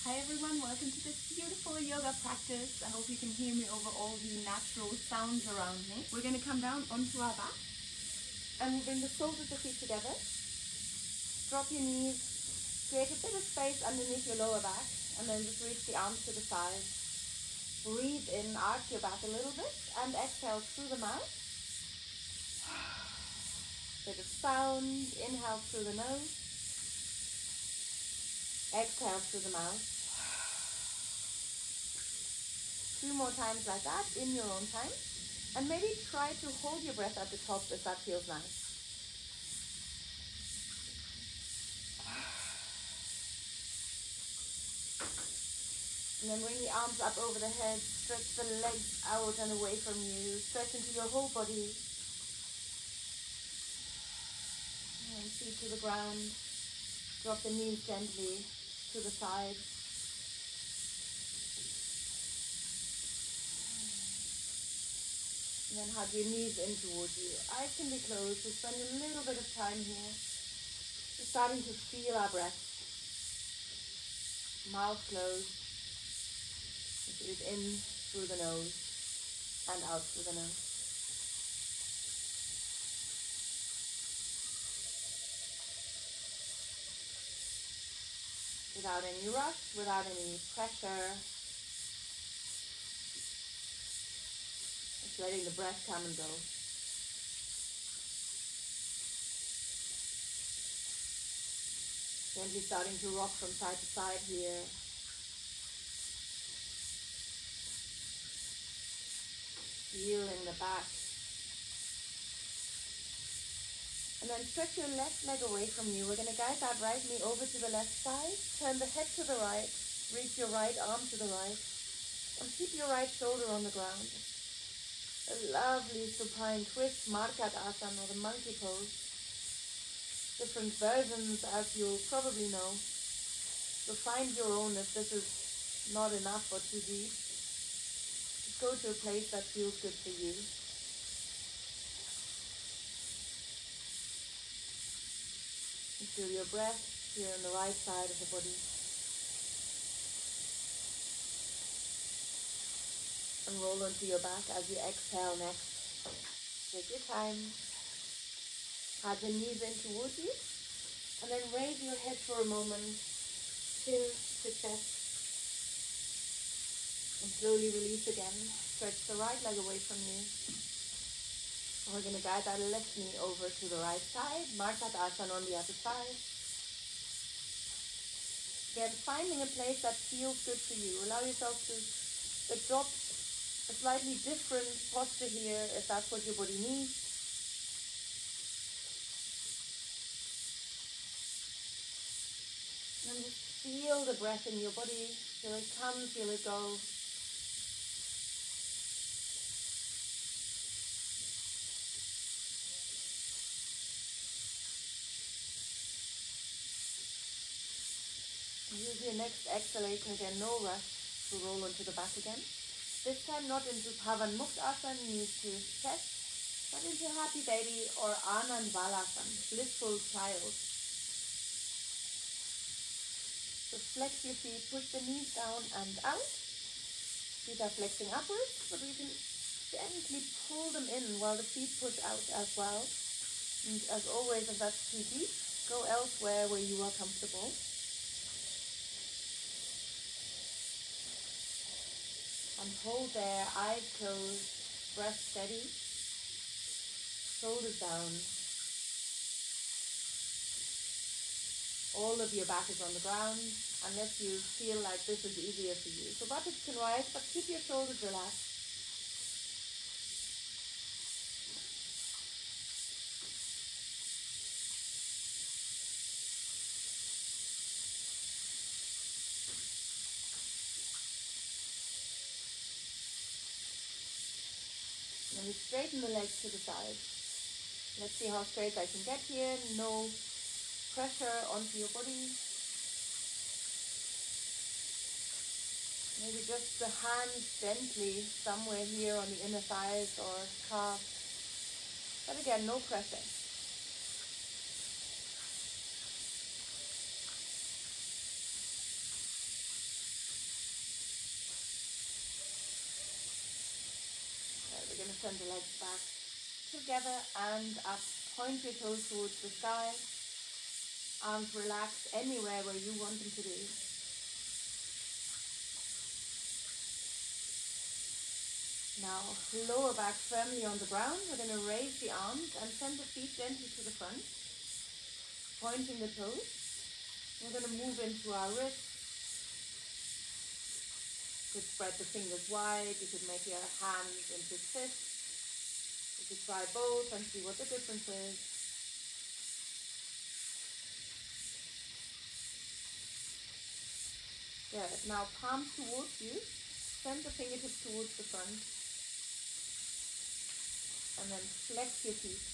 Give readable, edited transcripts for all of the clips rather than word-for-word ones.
Hi everyone, welcome to this beautiful yoga practice. I hope you can hear me over all the natural sounds around me. We're going to come down onto our back and bring the soles of the feet together. Drop your knees, create a bit of space underneath your lower back, and then just reach the arms to the side. Breathe in, arch your back a little bit, and exhale through the mouth. Bit of sound, inhale through the nose, exhale through the mouth. 2 more times like that in your own time, and maybe try to hold your breath at the top if that feels nice. And then bring the arms up over the head, stretch the legs out and away from you, stretch into your whole body. And feet to the ground, drop the knees gently to the side. And then hug your knees in towards you. Eyes can be closed. We'll spend a little bit of time here. We're starting to feel our breath. Mouth closed. It is in through the nose and out through the nose. Without any rush, without any pressure. Just letting the breath come and go. Gently starting to rock from side to side here. Feel in the back. And then stretch your left leg away from you. We're going to guide that right knee over to the left side. Turn the head to the right. Reach your right arm to the right. And keep your right shoulder on the ground. A lovely supine twist, Markat asana, or the monkey pose. Different versions, as you'll probably know. So find your own if this is not enough or too deep. Just go to a place that feels good for you. And feel your breath here on the right side of the body. And roll onto your back as you exhale next. Take your time. Hug the knees in towards you. And then raise your head for a moment. Chin to chest. And slowly release again. Stretch the right leg away from you. And we're going to guide that left knee over to the right side. Markat asana on the other side. Again, finding a place that feels good for you. Allow yourself to adopt a slightly different posture here if that's what your body needs. And just feel the breath in your body. Feel it come, feel it go. Use your next exhalation again, no rush to roll onto the back again. This time not into Pavan Muktasana, knees to chest, but into Happy Baby or Anand Balasana, blissful child. So flex your feet, push the knees down and out. Feet are flexing upwards, but we can gently pull them in while the feet push out as well. And as always, if that's too deep, go elsewhere where you are comfortable. And hold there, eyes closed, breath steady, shoulders down. All of your back is on the ground, unless you feel like this is easier for you. So buttocks can rise, but keep your shoulders relaxed. And then we straighten the legs to the side. Let's see how straight I can get here. No pressure onto your body. Maybe just the hands gently somewhere here on the inner thighs or calves. But again, no pressure. We're going to send the legs back together and up. Point your toes towards the sky. Arms relax anywhere where you want them to be. Now lower back firmly on the ground. We're going to raise the arms and send the feet gently to the front. Pointing the toes. We're going to move into our wrists. You could spread the fingers wide. You could make your hands into fists. You could try both and see what the difference is. Good. Now palms towards you. Send the fingertips towards the front. And then flex your feet.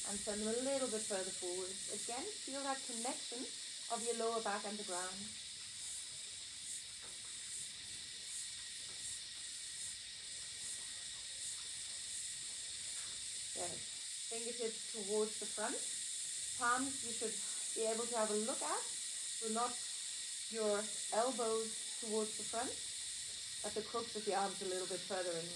And send them a little bit further forward. Again, feel that connection of your lower back and the ground. Good. Fingertips towards the front. Palms you should be able to have a look at. So not your elbows towards the front, but the crooks of the arms a little bit further in.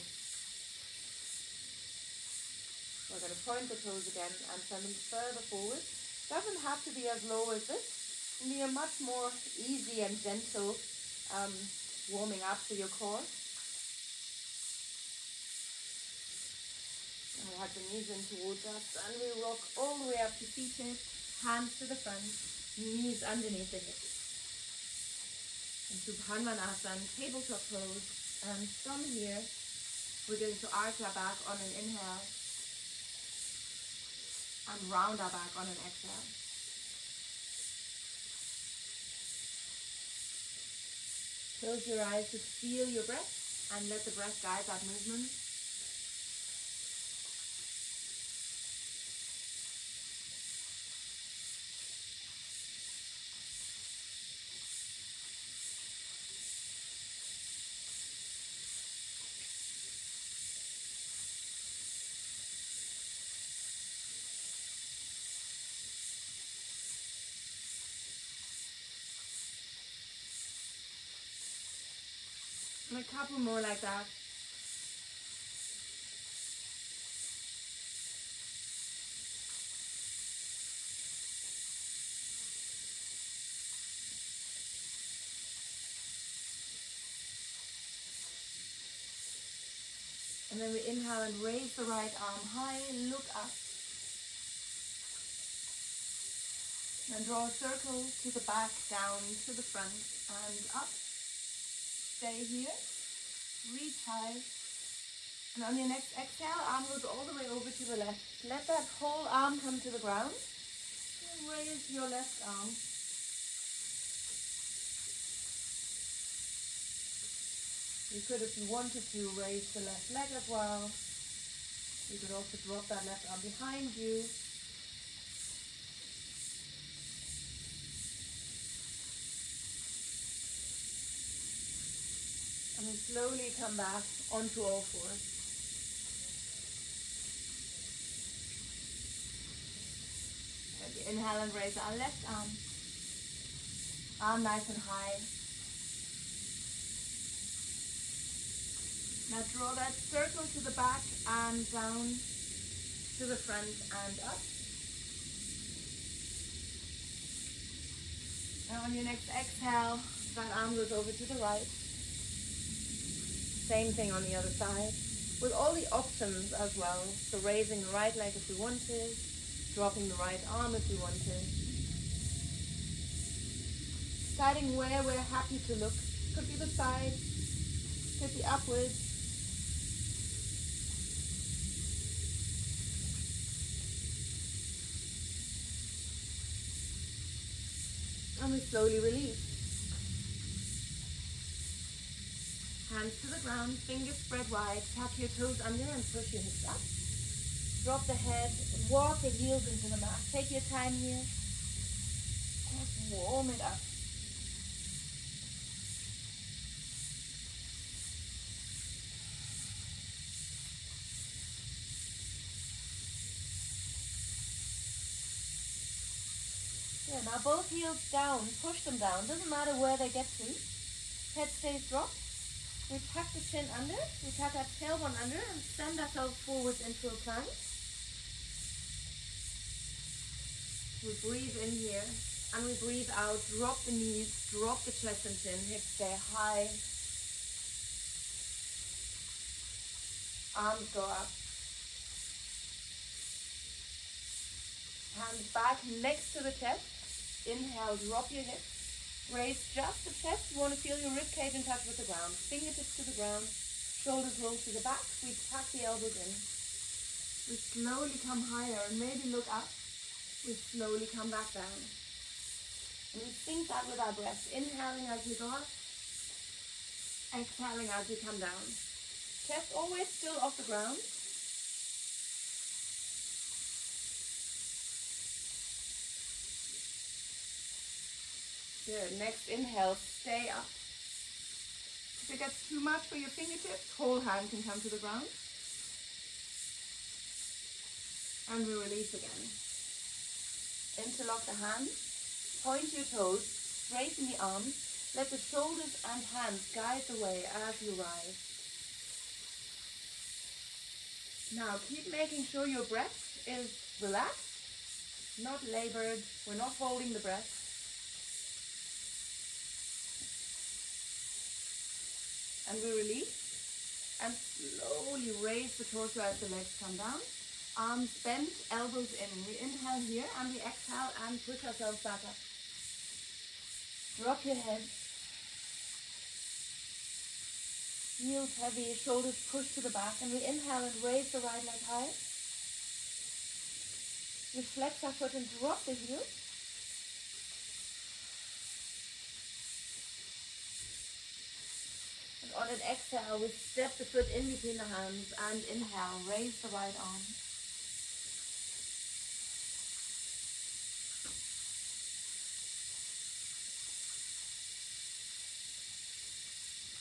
We're going to point the toes again and send them further forward. Doesn't have to be as low as this. It can be a much more easy and gentle warming up to your core. And we have the knees in towards us and we rock all the way up to seated, hands to the front, knees underneath the hips. Into Bhanvanasana, tabletop pose, and from here we're going to arch our back on an inhale and round our back on an exhale. Close your eyes to feel your breath and let the breath guide that movement. And a couple more like that. And then we inhale and raise the right arm high, look up. And draw a circle to the back, down to the front and up. Stay here, reach high, and on your next exhale, arm goes all the way over to the left. Let that whole arm come to the ground, and raise your left arm. You could, if you wanted to, raise the left leg as well. You could also drop that left arm behind you. And we slowly come back onto all fours. And we inhale and raise our left arm. Arm nice and high. Now draw that circle to the back and down to the front and up. And on your next exhale, that arm goes over to the right. Same thing on the other side, with all the options as well. So raising the right leg if you wanted, dropping the right arm if you wanted. Deciding where we're happy to look. Could be the side, could be upwards. And we slowly release. Hands to the ground, fingers spread wide, tuck your toes under and push your hips up. Drop the head, walk the heels into the mat. Take your time here. Just warm it up. Yeah, now both heels down, push them down. Doesn't matter where they get to. Head stays dropped. We tuck the chin under, we tuck our tailbone under and send ourselves forwards into a plank. We breathe in here and we breathe out. Drop the knees, drop the chest and chin, hips stay high. Arms go up. Hands back next to the chest. Inhale, drop your hips. Raise just the chest. You want to feel your rib cage in touch with the ground. Fingertips to the ground. Shoulders roll to the back. We tuck the elbows in. We slowly come higher and maybe look up. We slowly come back down. And we sync that with our breath. Inhaling as we go up. Exhaling as we come down. Chest always still off the ground. Good. Next inhale, stay up. If it gets too much for your fingertips, whole hand can come to the ground. And we release again. Interlock the hands, point your toes, straighten the arms, let the shoulders and hands guide the way as you rise. Now keep making sure your breath is relaxed, not labored, we're not holding the breath. And we release and slowly raise the torso as the legs come down. Arms bent, elbows in. We inhale here and we exhale and push ourselves back up. Drop your head. Heels heavy, shoulders push to the back. And we inhale and raise the right leg high. We flex our foot and drop the heel. And on an exhale, we step the foot in between the hands and inhale, raise the right arm.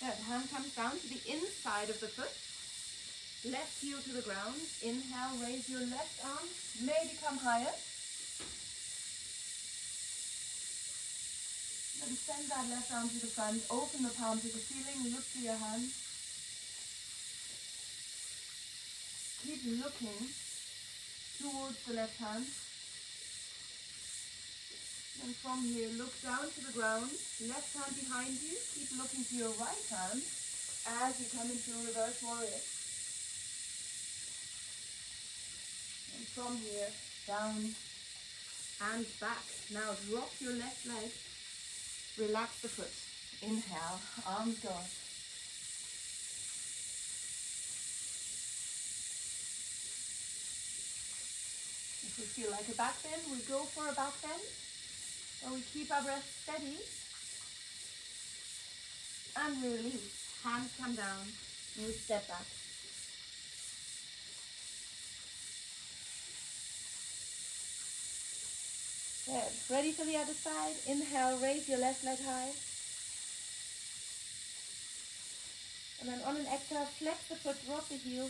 Good. Hand comes down to the inside of the foot. Left heel to the ground. Inhale, raise your left arm. Maybe come higher. Then send that left arm to the front. Open the palm to the ceiling. Look to your hand. Keep looking towards the left hand. And from here, look down to the ground, left hand behind you, keep looking to your right hand as you come into reverse warrior. And from here, down and back. Now drop your left leg, relax the foot. Inhale, arms go up. If we feel like a back bend, we go for a back bend. And we keep our breath steady. And we release. Hands come down. And we step back. Good. Ready for the other side? Inhale, raise your left leg high. And then on an exhale, flex the foot, drop the heel.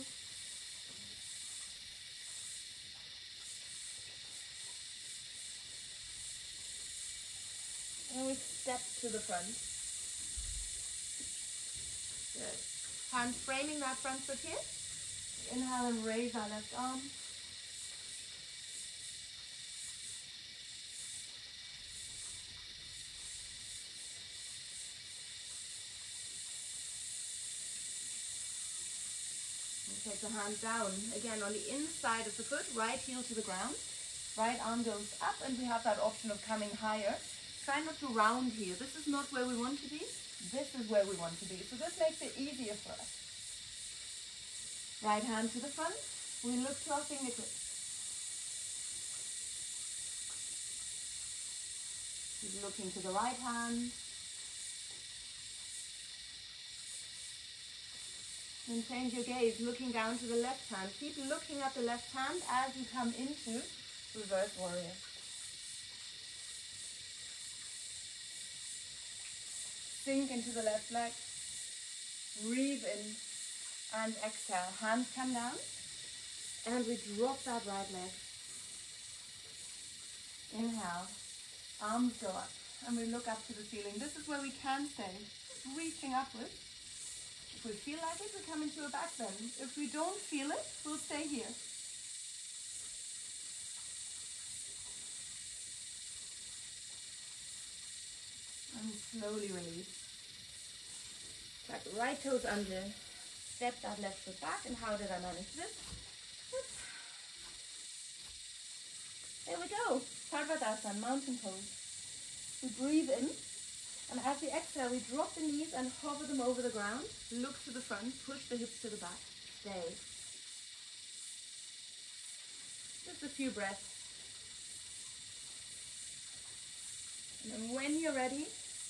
And we step to the front. Good. Hands framing that front foot here. Inhale and raise our left arm. And take the hand down. Again on the inside of the foot, right heel to the ground. Right arm goes up and we have that option of coming higher. Try not to round here. This is not where we want to be. This is where we want to be. So this makes it easier for us. Right hand to the front. We look to our fingertips. Keep looking to the right hand. Then change your gaze, looking down to the left hand. Keep looking at the left hand as you come into reverse warrior. Sink into the left leg, breathe in and exhale. Hands come down and we drop that right leg. Inhale, arms go up and we look up to the ceiling. This is where we can stay, reaching upwards. If we feel like it, we come into a back bend. If we don't feel it, we'll stay here. And slowly release. Tuck the right toes under. Step that left foot back. And how did I manage this? Oops. There we go. Asana, mountain pose. We breathe in. And as we exhale, we drop the knees and hover them over the ground. Look to the front. Push the hips to the back. Stay. Just a few breaths. And then when you're ready,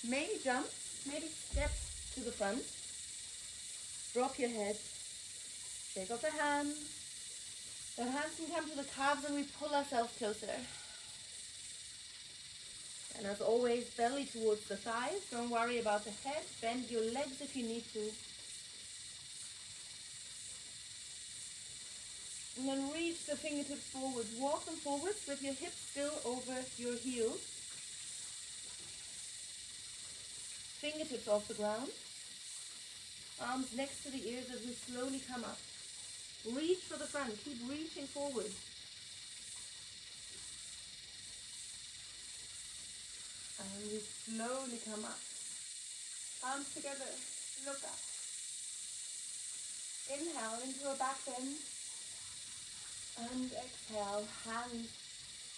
maybe jump, maybe step to the front. Drop your head. Shake off the hands. The hands can come to the calves and we pull ourselves closer. And as always, belly towards the thighs. Don't worry about the head. Bend your legs if you need to. And then reach the fingertips forwards. Walk them forwards with your hips still over your heels. Fingertips off the ground. Arms next to the ears as we slowly come up. Reach for the front. Keep reaching forward. And we slowly come up. Arms together. Look up. Inhale into a back bend. And exhale, hands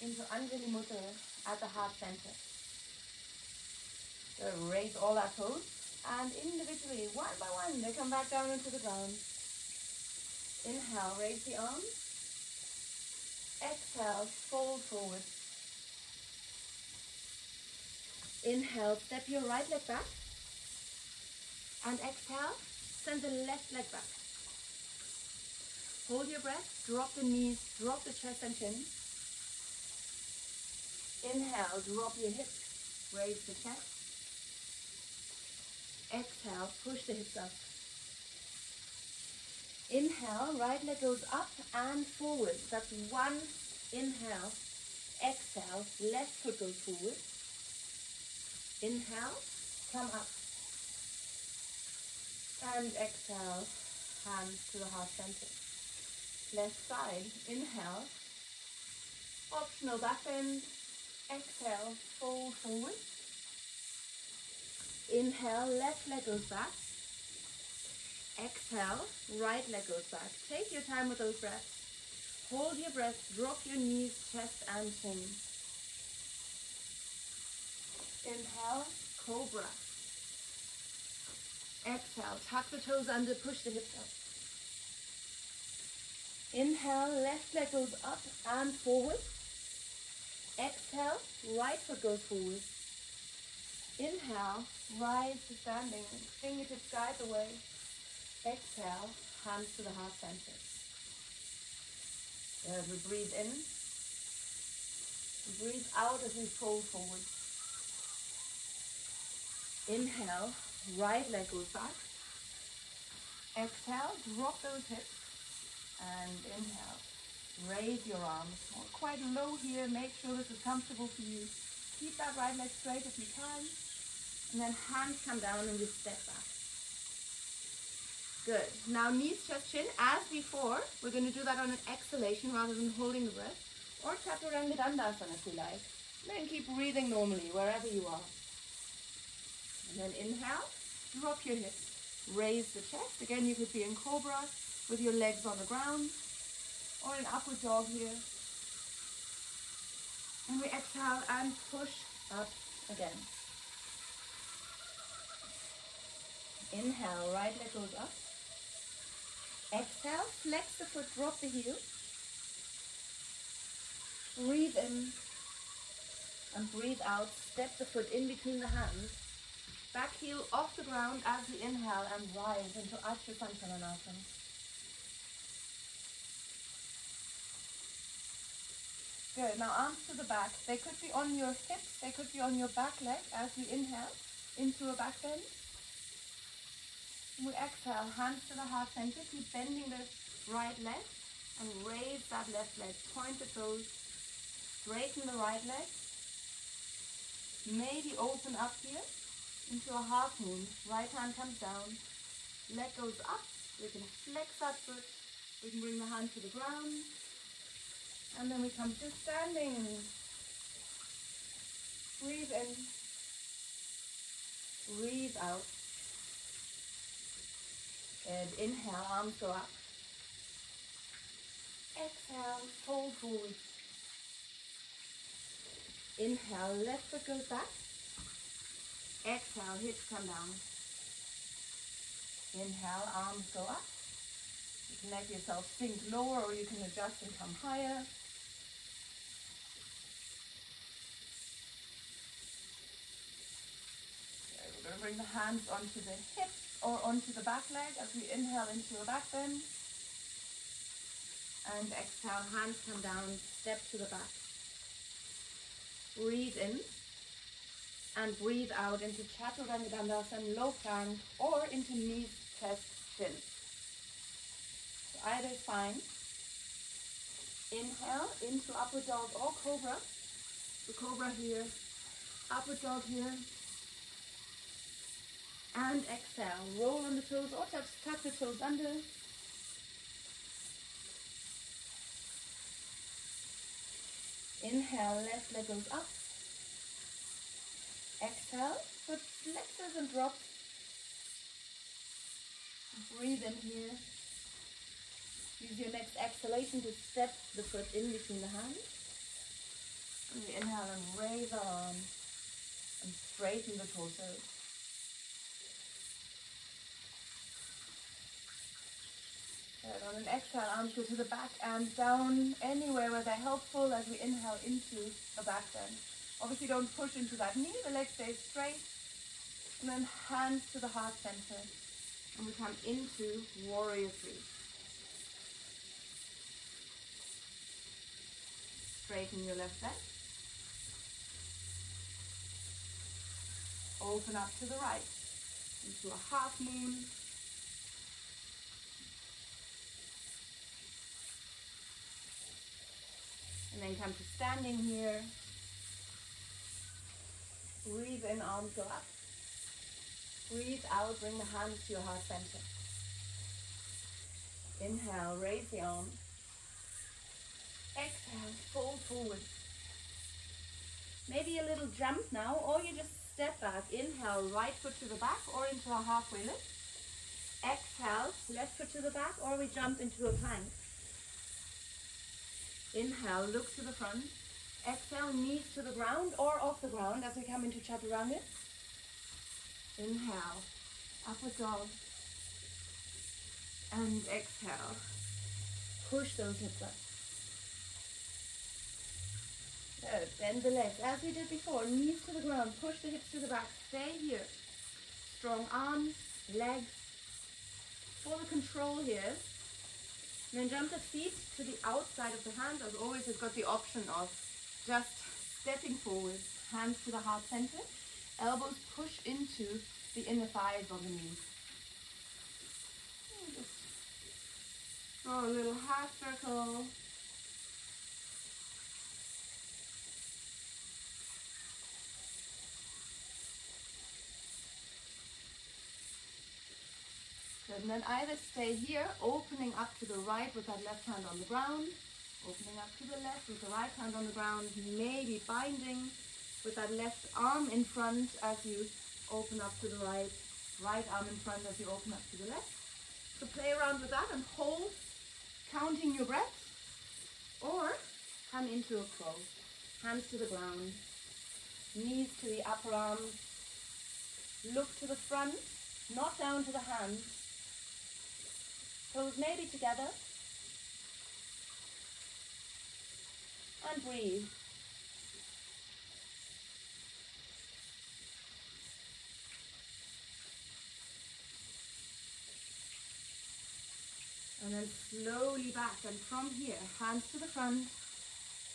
into Anjali Mudra at the heart center. So raise all our toes. And individually, one by one, they come back down into the ground. Inhale, raise the arms. Exhale, fold forward. Inhale, step your right leg back. And exhale, send the left leg back. Hold your breath, drop the knees, drop the chest and chin. Inhale, drop your hips, raise the chest. Exhale, push the hips up. Inhale, right leg goes up and forward. That's one inhale. Exhale, left foot goes forward. Inhale, come up. And exhale, hands to the heart center. Left side, inhale. Optional back bend. Exhale, fold forward. Inhale, left leg goes back. Exhale, right leg goes back. Take your time with those breaths. Hold your breath, drop your knees, chest and chin. Inhale, cobra. Exhale, tuck the toes under, push the hips up. Inhale, left leg goes up and forward. Exhale, right foot goes forward. Inhale, rise to standing, fingertips guide the way. Exhale, hands to the heart center. As we breathe in, breathe out as we fold forward. Inhale, right leg goes back. Exhale, drop those hips. And inhale, raise your arms. Quite low here, make sure this is comfortable for you. Keep that right leg straight if you can. And then hands come down and we step back. Good. Now knees, chest, chin. As before, we're going to do that on an exhalation rather than holding the breath. Or Chaturanga Dandasana if you like. And then keep breathing normally wherever you are. And then inhale, drop your hips. Raise the chest. Again, you could be in cobra with your legs on the ground. Or in upward dog here. And we exhale and push up again. Inhale, right leg goes up. Exhale, flex the foot, drop the heel. Breathe in and breathe out. Step the foot in between the hands. Back heel off the ground as we inhale and rise into Asha Sankaranasana. Good. Now arms to the back. They could be on your hips. They could be on your back leg as we inhale into a back bend. We exhale, hands to the heart center. Keep bending the right leg and raise that left leg. Point the toes. Straighten the right leg. Maybe open up here into a half moon. Right hand comes down. leg goes up. We can flex that foot. We can bring the hand to the ground. And then we come to standing. Breathe in. Breathe out. And inhale, arms go up. Exhale, fold forward. Inhale, left foot goes back. Exhale, hips come down. Inhale, arms go up. You can let yourself sink lower or you can adjust and come higher. Okay, we're going to bring the hands onto the hips or onto the back leg as we inhale into a back bend. And exhale, hands come down, step to the back. Breathe in and breathe out into Chaturanga Dandasana, low plank, or into knees, chest, chin. So either is fine. Inhale into upward dog or cobra. So cobra here, upward dog here. And exhale, roll on the toes or tuck the toes under. Inhale, left leg goes up. Exhale, foot flexes and drops. Breathe in here. Use your next exhalation to step the foot in between the hands. And we inhale and raise our arm and straighten the torso. Good. On an exhale, arms go to the back and down anywhere where they're helpful as we inhale into a back bend. Obviously don't push into that knee, the leg stays straight. And then hands to the heart center. And we come into warrior three. Straighten your left leg. Open up to the right. Into a half moon. And then come to standing here. Breathe in, arms go up. Breathe out, bring the hands to your heart center. Inhale, raise the arm. Exhale, fold forward. Maybe a little jump now, or you just step back. Inhale, right foot to the back or into a halfway lift. Exhale, left foot to the back, or we jump into a plank. Inhale, look to the front. Exhale, knees to the ground or off the ground as we come into Chaturanga. Inhale, upward dog. And exhale, push those hips up. Good. Bend the legs as we did before. Knees to the ground, push the hips to the back. Stay here. Strong arms, legs. For the control here. And then jump the feet to the outside of the hands. As always, you've got the option of just stepping forward, hands to the heart center, elbows push into the inner thighs of the knees. And just draw a little half circle. And then either stay here, opening up to the right with that left hand on the ground, opening up to the left with the right hand on the ground, maybe binding with that left arm in front as you open up to the right, right arm in front as you open up to the left. So play around with that and hold, counting your breath, or come into a crow. Hands to the ground, knees to the upper arms, look to the front, not down to the hands. Toes maybe together. And breathe. And then slowly back, and from here, hands to the front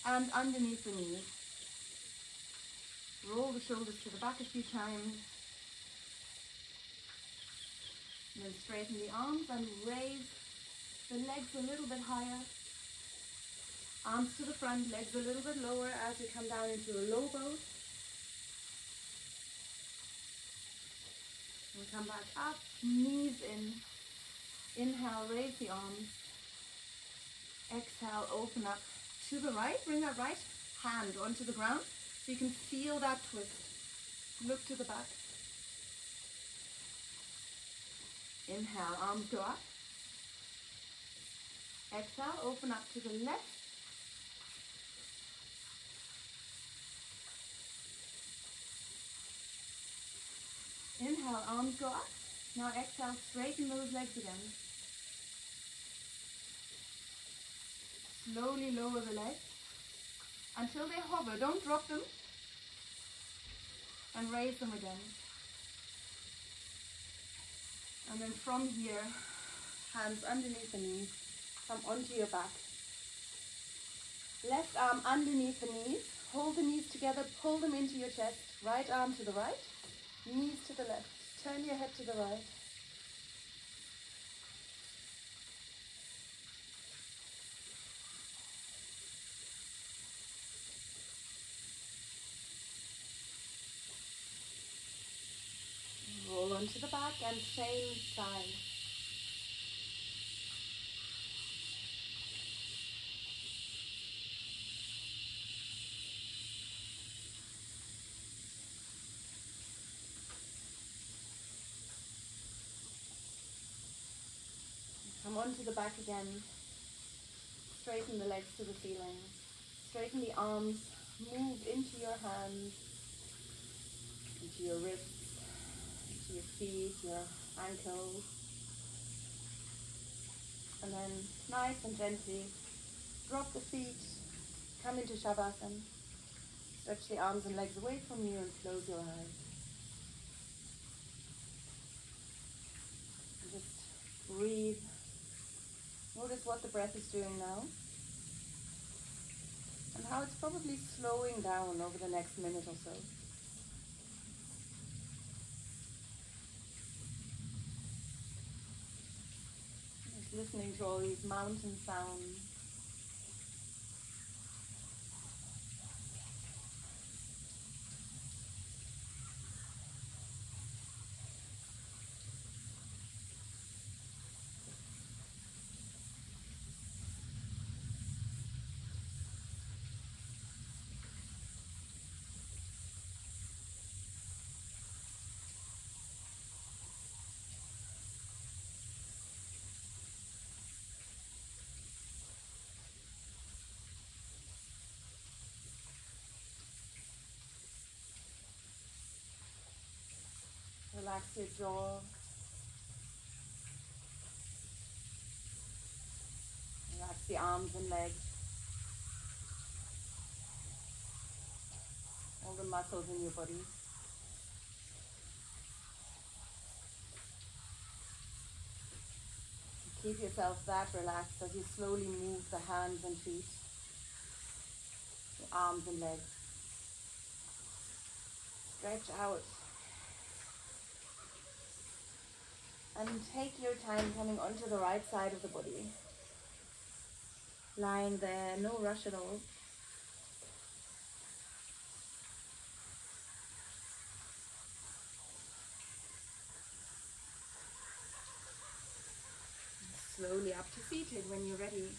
and underneath the knees. Roll the shoulders to the back a few times. And then straighten the arms and raise the legs a little bit higher. Arms to the front, legs a little bit lower as you come down into a low boat. And come back up, knees in. Inhale, raise the arms. Exhale, open up to the right. Bring that right hand onto the ground so you can feel that twist. Look to the back. Inhale, arms go up. Exhale, open up to the left. Inhale, arms go up. Now exhale, straighten those legs again. Slowly lower the legs until they hover. Don't drop them. And raise them again. And then from here, hands underneath the knees, come onto your back. Left arm underneath the knees. Hold the knees together, pull them into your chest. Right arm to the right, knees to the left. Turn your head to the right. Roll onto the back and same side. Come onto the back again. Straighten the legs to the ceiling. Straighten the arms. Move into your hands, into your wrists, into your feet, your ankles. And then nice and gently drop the feet. Come into Shavasana. Stretch the arms and legs away from you and close your eyes. And just breathe. Notice what the breath is doing now. And how it's probably slowing down over the next minute or so. Just listening to all these mountain sounds. Relax your jaw. Relax the arms and legs. All the muscles in your body. Keep yourself that relaxed as you slowly move the hands and feet, the arms and legs. Stretch out. And take your time coming onto the right side of the body. Lying there, no rush at all. Slowly up to seated when you're ready.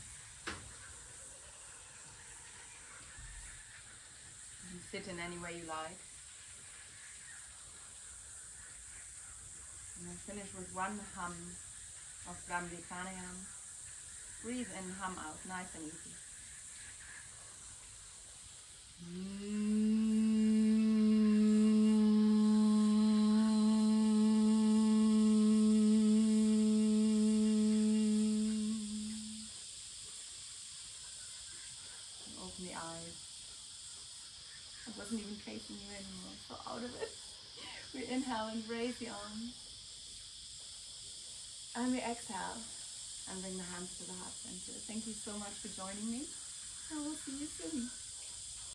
You can sit in any way you like. And then finish with one hum of Brahmi Pranayam. Breathe in, hum out, nice and easy. Open the eyes. It wasn't even facing you anymore, so out of it. We inhale and raise the arms. And we exhale and bring the hands to the heart center. Thank you so much for joining me, and we'll see you soon.